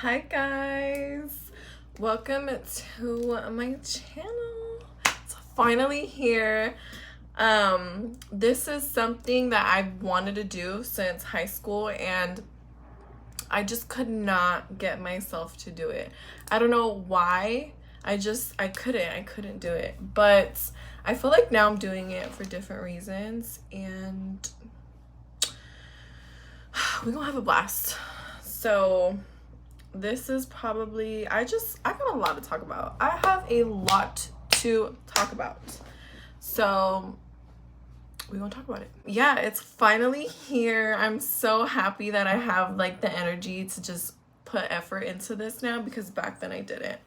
Hi guys, welcome to my channel. It's finally here. This is something that I've wanted to do since high school and I just could not get myself to do it. I don't know why. I couldn't do it. But I feel like now I'm doing it for different reasons and we're gonna have a blast. So this is probably, I got a lot to talk about. I have a lot to talk about. So we're gonna talk about it. Yeah, it's finally here. I'm so happy that I have like the energy to just put effort into this now, because back then I didn't.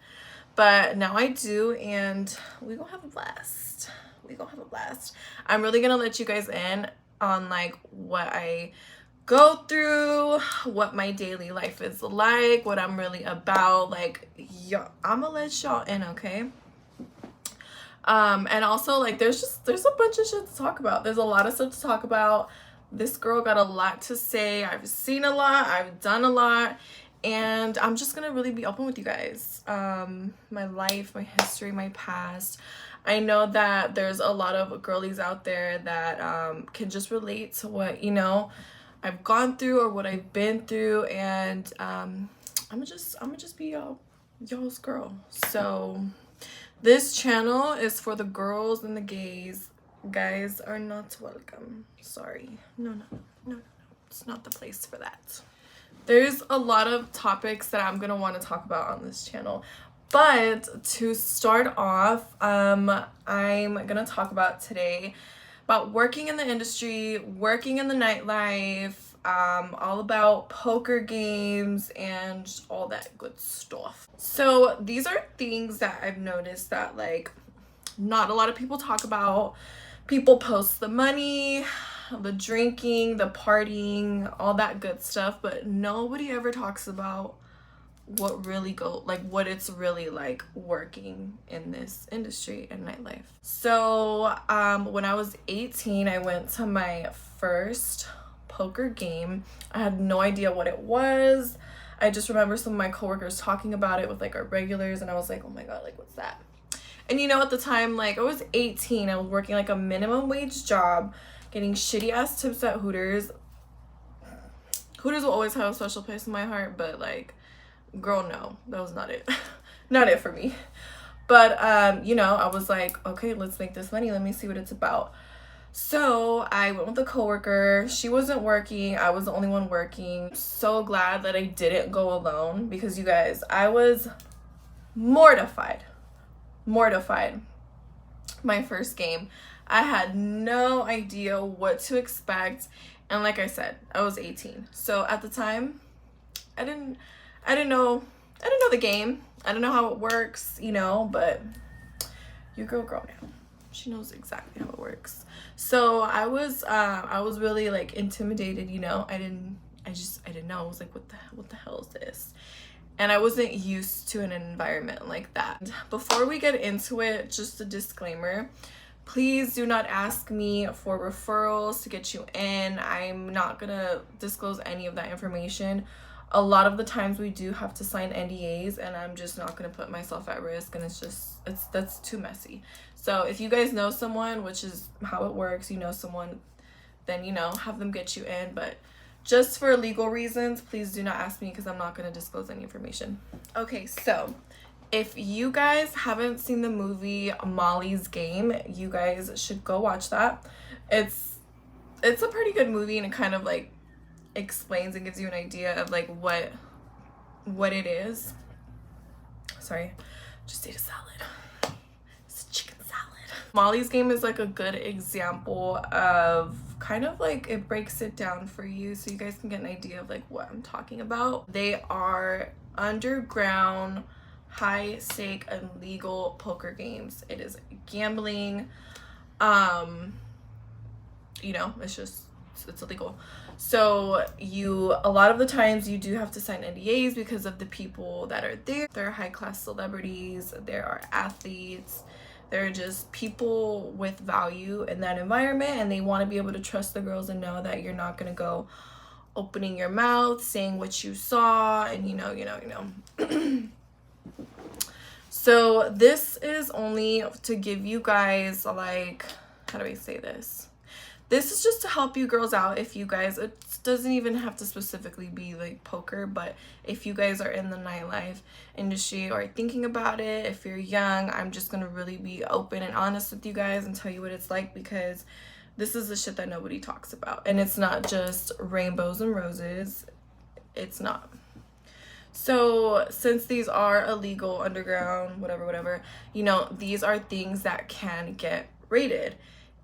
But now I do, and we're gonna have a blast. I'm really gonna let you guys in on like what I go through, what my daily life is like, what I'm really about. Like, yeah, I'm gonna let y'all in, okay? And also like there's a bunch of shit to talk about. There's a lot of stuff to talk about. This girl got a lot to say. I've seen a lot, I've done a lot, and I'm just gonna really be open with you guys. My life, my history, my past. I know that there's a lot of girlies out there that can just relate to what, you know, I've gone through or what I've been through, and I'm gonna just be y'all's girl. So this channel is for the girls and the gays. Guys are not welcome. Sorry. No. It's not the place for that. There's a lot of topics that I'm gonna want to talk about on this channel. But to start off, I'm gonna talk about today about working in the industry, working in the nightlife, all about poker games and all that good stuff. So these are things that I've noticed that like not a lot of people talk about. People post the money, the drinking, the partying, all that good stuff, but nobody ever talks about what it's really like working in this industry and nightlife. So when I was 18, I went to my first poker game. I had no idea what it was. I just remember some of my coworkers talking about it with like our regulars, and I was like, oh my god, like what's that? And you know, at the time, like I was 18, I was working like a minimum wage job, getting shitty ass tips at Hooters. Hooters will always have a special place in my heart, but like, girl, no, that was not it. Not it for me. But you know, I was like, okay, let's make this money, let me see what it's about. So I went with a coworker. She wasn't working, I was the only one working. So glad that I didn't go alone, because you guys, I was mortified. My first game, I had no idea what to expect, and like I said, I was 18. So at the time, I didn't know the game. I don't know how it works, you know, but your girl now, she knows exactly how it works. So I was really like intimidated, you know. I didn't know. I was like, what the hell is this? And I wasn't used to an environment like that. Before we get into it, just a disclaimer, please do not ask me for referrals to get you in. I'm not gonna disclose any of that information. A lot of the times we do have to sign NDAs, and I'm just not gonna put myself at risk, and that's too messy. So if you guys know someone, which is how it works, you know someone, then you know, have them get you in. But just for legal reasons, please do not ask me, because I'm not going to disclose any information. Okay, so if you guys haven't seen the movie Molly's Game, you guys should go watch that. It's a pretty good movie, and it kind of like explains and gives you an idea of like what it is. Sorry, just ate a salad. It's a chicken salad. Molly's Game is like a good example of kind of like, it breaks it down for you so you guys can get an idea of like what I'm talking about. They are underground, high stake, illegal poker games. It is gambling. You know, it's illegal. So a lot of the times you do have to sign NDAs because of the people that are there. They're high class celebrities, there are athletes, they're just people with value in that environment, and they want to be able to trust the girls and know that you're not going to go opening your mouth, saying what you saw, and you know. So this is only to give you guys, like, how do I say this? This is just to help you girls out if you guys, it doesn't even have to specifically be like poker, but if you guys are in the nightlife industry or thinking about it, if you're young, I'm just going to really be open and honest with you guys and tell you what it's like, because this is the shit that nobody talks about. And it's not just rainbows and roses. It's not. So since these are illegal, underground, whatever, you know, these are things that can get rated.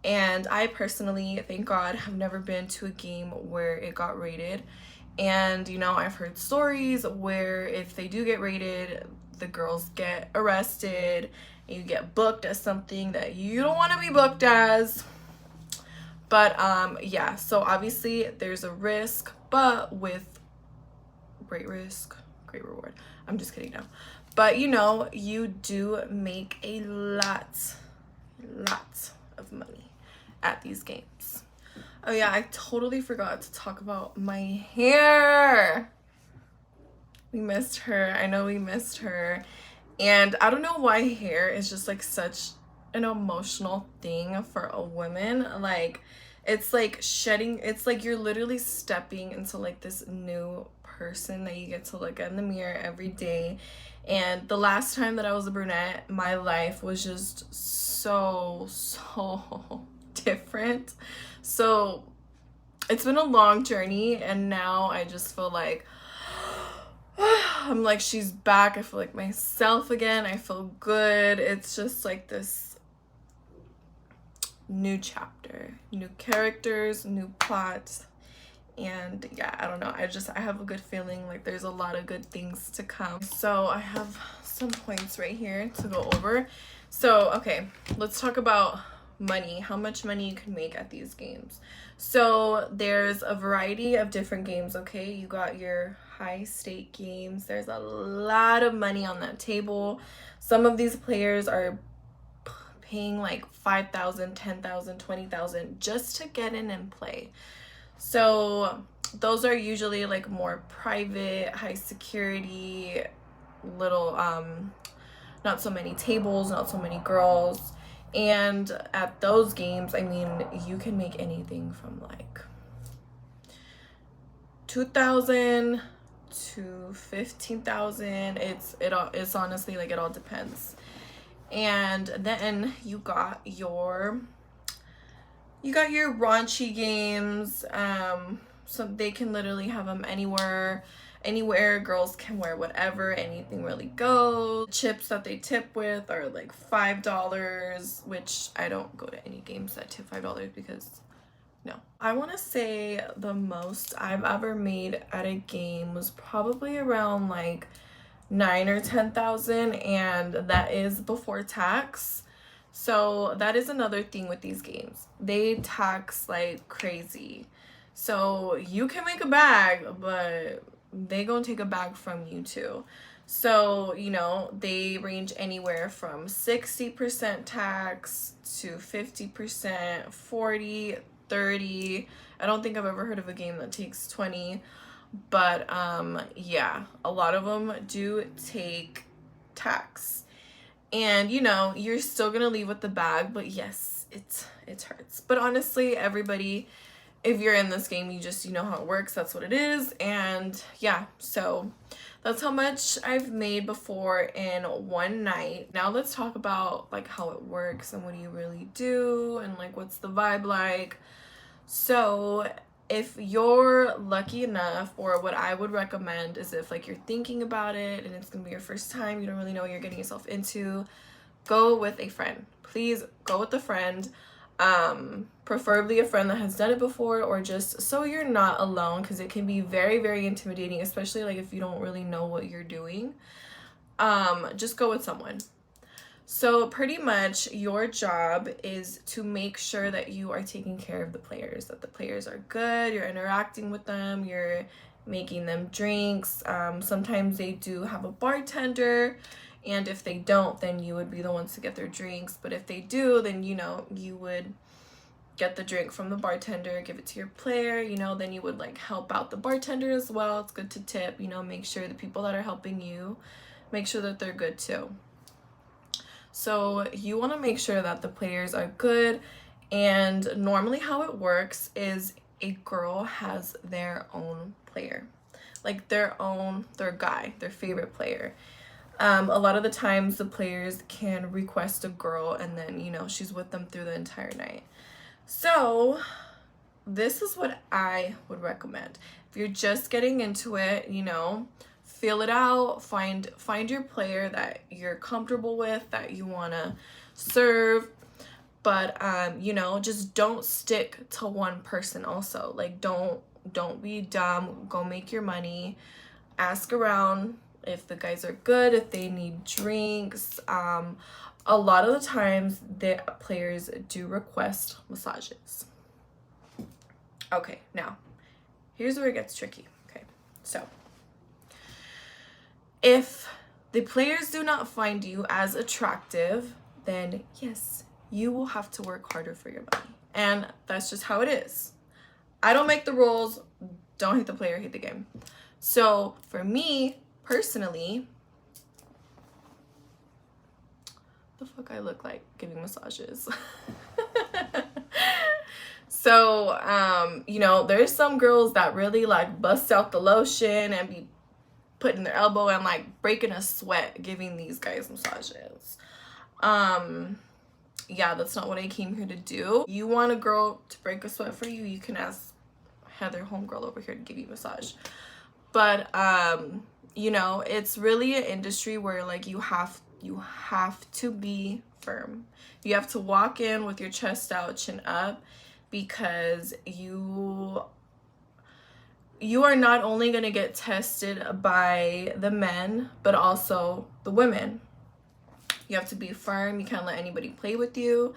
And I personally, thank God, have never been to a game where it got rated. And, you know, I've heard stories where if they do get rated, the girls get arrested and you get booked as something that you don't want to be booked as. But, yeah, so obviously there's a risk, but with great risk, great reward. I'm just kidding now. But, you know, you do make a lot of money at these games. Oh yeah, I totally forgot to talk about my hair. We missed her. I know we missed her. And I don't know why hair is just like such an emotional thing for a woman. Like, it's like shedding, it's like you're literally stepping into like this new person that you get to look at in the mirror every day. And the last time that I was a brunette, my life was just so different. So it's been a long journey, and now I just feel like I'm like, she's back. I feel like myself again. I feel good. It's just like this new chapter, new characters, new plots. And yeah, I don't know, I have a good feeling like there's a lot of good things to come. So I have some points right here to go over. So okay, let's talk about money, how much money you can make at these games. So there's a variety of different games. Okay, you got your high stake games. There's a lot of money on that table. Some of these players are paying like $5,000, $10,000, $20,000 just to get in and play. So those are usually like more private, high security, little not so many tables, not so many girls. And at those games, I mean, you can make anything from like 2,000 to 15,000. It's honestly like, it all depends. And then you got your raunchy games. So they can literally have them anywhere. Girls can wear whatever, anything really goes. Chips that they tip with are like $5, which I don't go to any games that tip $5 because no. I want to say the most I've ever made at a game was probably around like 9 or 10,000, and that is before tax. So that is another thing with these games. They tax like crazy. So you can make a bag, but they gonna take a bag from you too. So, you know, they range anywhere from 60% tax to 50%, 40, 30. I don't think I've ever heard of a game that takes 20. But yeah, a lot of them do take tax. And, you know, you're still gonna leave with the bag, but yes, it hurts. But honestly, everybody, if you're in this game, you know how it works. That's what it is. And yeah, so that's how much I've made before in one night. Now let's talk about like how it works and what do you really do and like what's the vibe like. So if you're lucky enough, or what I would recommend is if like you're thinking about it and it's gonna be your first time, you don't really know what you're getting yourself into, go with a friend. Please go with a friend. Preferably a friend that has done it before, or just so you're not alone, because it can be very, very intimidating, especially like if you don't really know what you're doing. Just go with someone. So pretty much your job is to make sure that you are taking care of the players, that the players are good, you're interacting with them, you're making them drinks. Sometimes they do have a bartender, and if they don't, then you would be the ones to get their drinks. But if they do, then, you know, you would get the drink from the bartender, give it to your player, you know, then you would like help out the bartender as well. It's good to tip, you know, make sure the people that are helping you, make sure that they're good too. So you want to make sure that the players are good. And normally how it works is a girl has their own player, like their guy, their favorite player. A lot of the times the players can request a girl and then, you know, she's with them through the entire night. So this is what I would recommend. If you're just getting into it, you know, feel it out, find your player that you're comfortable with, that you want to serve. But you know, just don't stick to one person also. Like don't be dumb. Go make your money. Ask around if the guys are good, if they need drinks. A lot of the times the players do request massages. Okay, now here's where it gets tricky. Okay, so if the players do not find you as attractive, then yes, you will have to work harder for your money. And that's just how it is. I don't make the rules. Don't hate the player, hate the game. So for me personally, the fuck I look like giving massages. So you know, there's some girls that really like bust out the lotion and be putting their elbow and like breaking a sweat giving these guys massages. Yeah, that's not what I came here to do. You want a girl to break a sweat for you, you can ask Heather, homegirl over here, to give you a massage. But you know, it's really an industry where like you have to be firm. You have to walk in with your chest out, chin up, because you are not only going to get tested by the men, but also the women. You have to be firm. You can't let anybody play with you.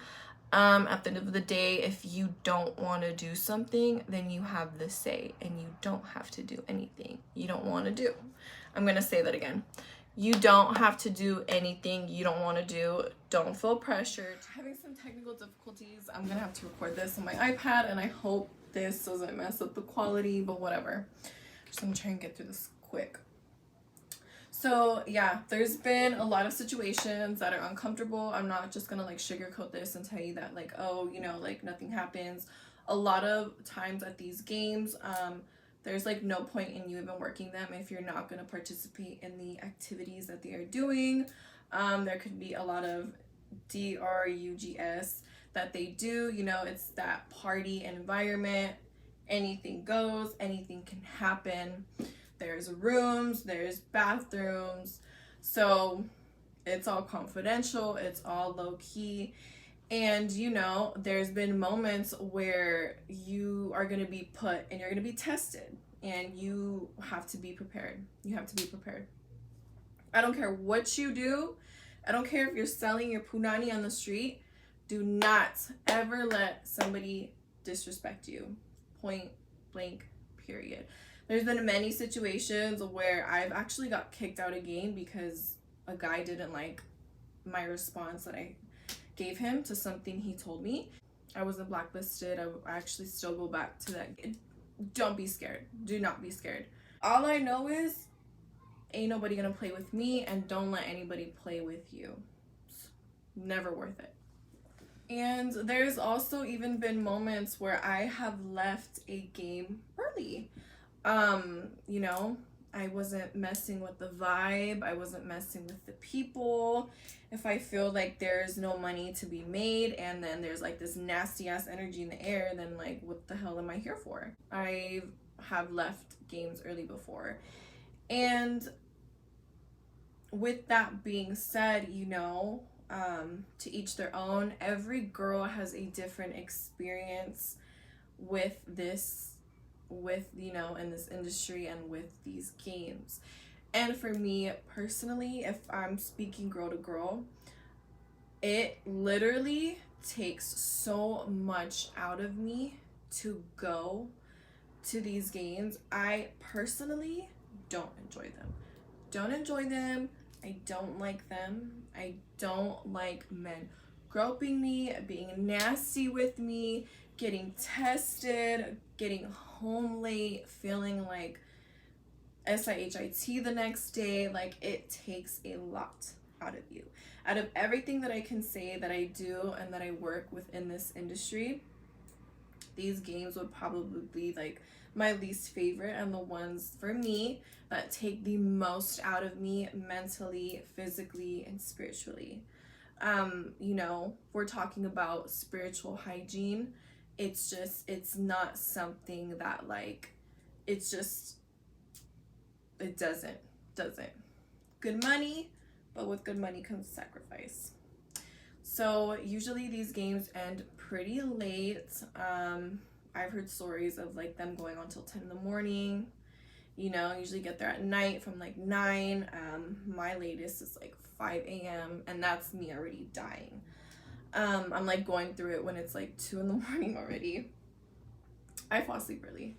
At the end of the day, if you don't want to do something, then you have the say, and you don't have to do anything you don't want to do. I'm going to say that again. You don't have to do anything you don't want to do. Don't feel pressured. Having some technical difficulties. I'm going to have to record this on my iPad, and I hope this doesn't mess up the quality, but whatever. Just going to try and get through this quick. So yeah, there's been a lot of situations that are uncomfortable. I'm not just gonna like sugarcoat this and tell you that like, oh, you know, like nothing happens. A lot of times at these games, there's like no point in you even working them if you're not gonna participate in the activities that they are doing. There could be a lot of drugs that they do. You know, it's that party environment. Anything goes, anything can happen. There's rooms, there's bathrooms, so it's all confidential, it's all low-key. And you know, there's been moments where you are going to be put and you're going to be tested, and you have to be prepared. You have to be prepared. I don't care what you do. I don't care if you're selling your punani on the street. Do not ever let somebody disrespect you. Point blank, period. There's been many situations where I've actually got kicked out of game because a guy didn't like my response that I gave him to something he told me. I wasn't blacklisted. I actually still go back to that. Don't be scared. Do not be scared. All I know is ain't nobody gonna play with me, and don't let anybody play with you. It's never worth it. And there's also even been moments where I have left a game early. You know, I wasn't messing with the vibe. I wasn't messing with the people. If I feel like there's no money to be made and then there's like this nasty ass energy in the air, then like, what the hell am I here for? I have left games early before. And with that being said, you know, to each their own. Every girl has a different experience with this, you know, in this industry and with these games. And for me personally, if I'm speaking girl to girl, it literally takes so much out of me to go to these games. I personally don't enjoy them. I don't like them. I don't like men groping me, being nasty with me, getting tested, getting home late, feeling like SIHIT the next day. Like, it takes a lot out of you. Out of everything that I can say that I do and that I work within this industry, these games would probably be like my least favorite, and the ones for me that take the most out of me mentally, physically, and spiritually. You know, we're talking about spiritual hygiene. It's not something that, like, it's just, it doesn't. Good money, but with good money comes sacrifice. So usually these games end pretty late. I've heard stories of like them going on till 10 in the morning. You know, I usually get there at night from like 9. My latest is like 5 a.m. and that's me already dying. I'm like going through it when it's like 2 in the morning already. I fall asleep early.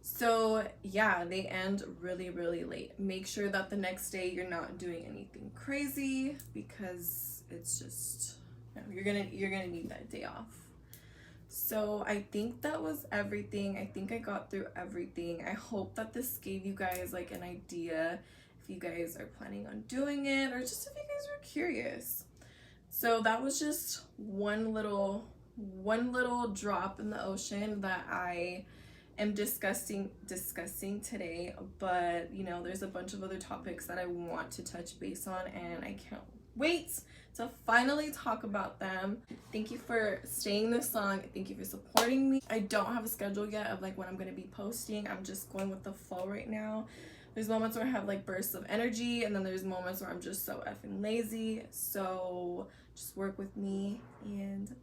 So yeah, they end really, really late. Make sure that the next day you're not doing anything crazy, because it's just, you know, you're gonna need that day off. So I think that was everything. I think I got through everything. I hope that this gave you guys like an idea if you guys are planning on doing it, or just if you guys were curious. So that was just one little drop in the ocean that I am discussing today. But you know, there's a bunch of other topics that I want to touch base on, and I can't wait to finally talk about them. Thank you for staying this long. Thank you for supporting me. I don't have a schedule yet of like when I'm gonna be posting. I'm just going with the flow right now. There's moments where I have like bursts of energy, and then there's moments where I'm just so effing lazy. So just work with me, and